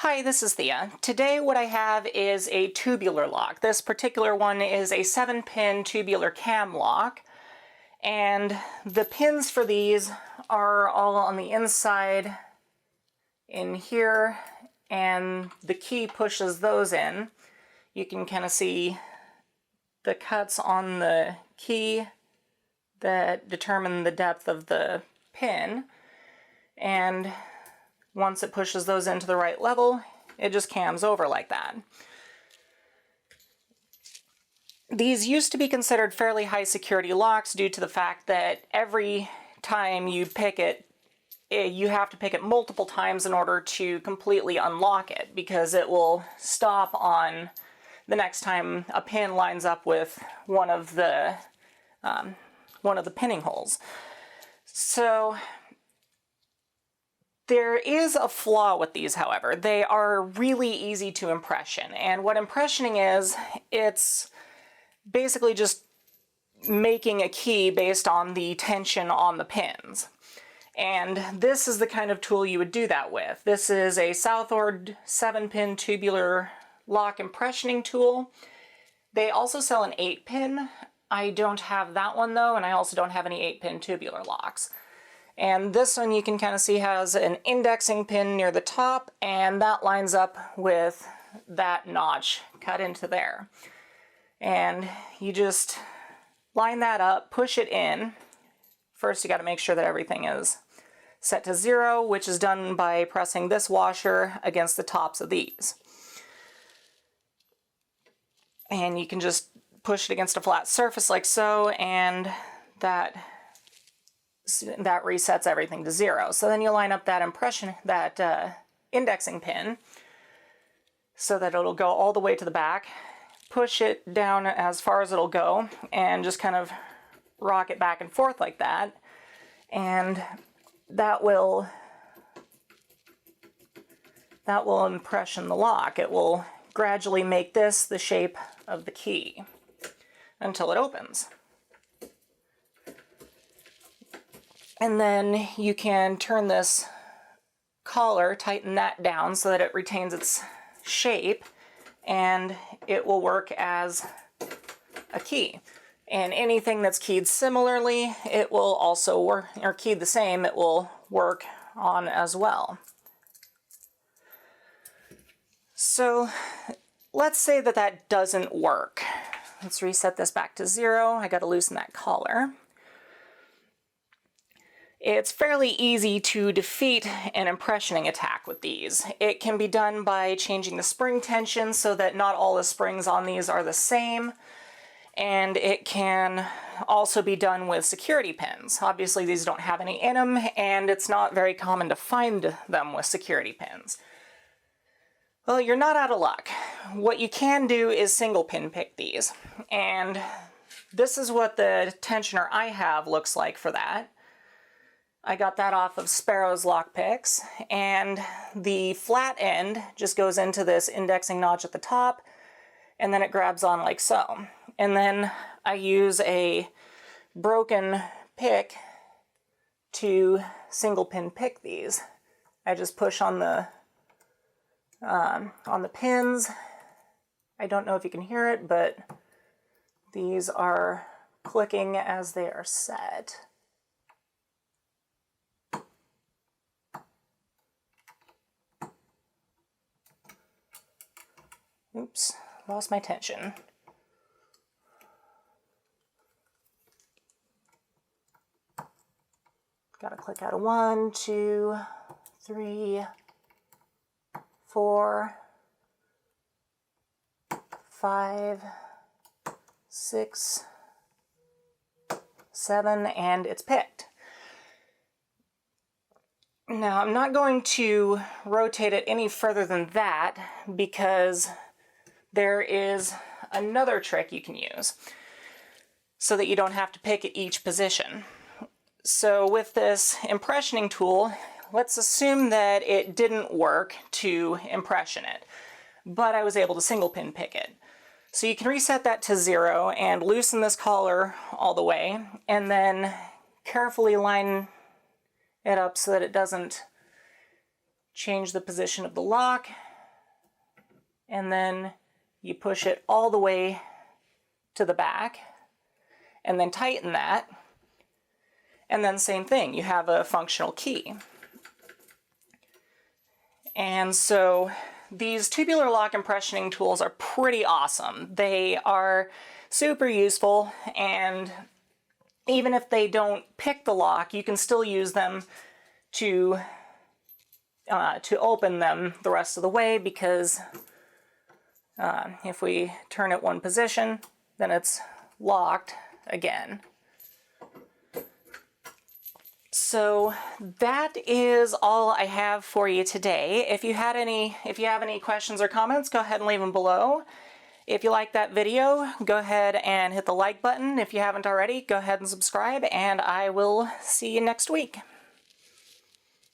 Hi, this is Thea. Today what I have is a tubular lock. This particular one is a 7-pin tubular cam lock, and the pins for these are all on the inside in here, and the key pushes those in. You can kind of see the cuts on the key that determine the depth of the pin, and once it pushes those into the right level, it just cams over like that. These used to be considered fairly high security locks due to the fact that every time you pick it, you have to pick it multiple times in order to completely unlock it, because it will stop on the next time a pin lines up with one of the pinning holes. So there is a flaw with these, however. They are really easy to impression, and what impressioning is, it's basically just making a key based on the tension on the pins. And this is the kind of tool you would do that with. This is a Southord 7-pin tubular lock impressioning tool. They also sell an 8-pin. I don't have that one though, and I also don't have any 8-pin tubular locks. And this one you can kind of see has an indexing pin near the top, and that lines up with that notch cut into there. And you just line that up, push it in. First you got to make sure that everything is set to 0, which is done by pressing this washer against the tops of these. And you can just push it against a flat surface like so, and that resets everything to 0. So then you line up that indexing pin so that it'll go all the way to the back, push it down as far as it'll go, and just kind of rock it back and forth like that, and that will impression the lock. It will gradually make this the shape of the key until it opens. And then you can turn this collar, tighten that down so that it retains its shape, and it will work as a key. And anything that's keyed similarly, it will also work, or keyed the same, it will work on as well. So let's say that that doesn't work. Let's reset this back to 0. I got to loosen that collar. It's fairly easy to defeat an impressioning attack with these. It can be done by changing the spring tension so that not all the springs on these are the same, and it can also be done with security pins. Obviously these don't have any in them, and it's not very common to find them with security pins. Well, you're not out of luck. What you can do is SinglePin pick these, and this is what the tensioner I have looks like for that. I got that off of Sparrow's lock picks, and the flat end just goes into this indexing notch at the top, and then it grabs on like so. And then I use a broken pick to SinglePin pick these. I just push on the pins. I don't know if you can hear it, but these are clicking as they are set. Oops, lost my tension. Gotta click out of 1, 2, 3, 4, 5, 6, 7, and it's picked. Now I'm not going to rotate it any further than that, because there is another trick you can use so that you don't have to pick at each position. So with this impressioning tool, let's assume that it didn't work to impression it, but I was able to SinglePin pick it. So you can reset that to 0 and loosen this collar all the way, and then carefully line it up so that it doesn't change the position of the lock, and then you push it all the way to the back, and then tighten that, and then same thing, you have a functional key. And so these tubular lock impressioning tools are pretty awesome. They are super useful, and even if they don't pick the lock, you can still use them to open them the rest of the way, because if we turn it one position, then it's locked again. So that is all I have for you today. If you have any questions or comments, go ahead and leave them below. If you like that video, go ahead and hit the like button. If you haven't already, go ahead and subscribe, and I will see you next week.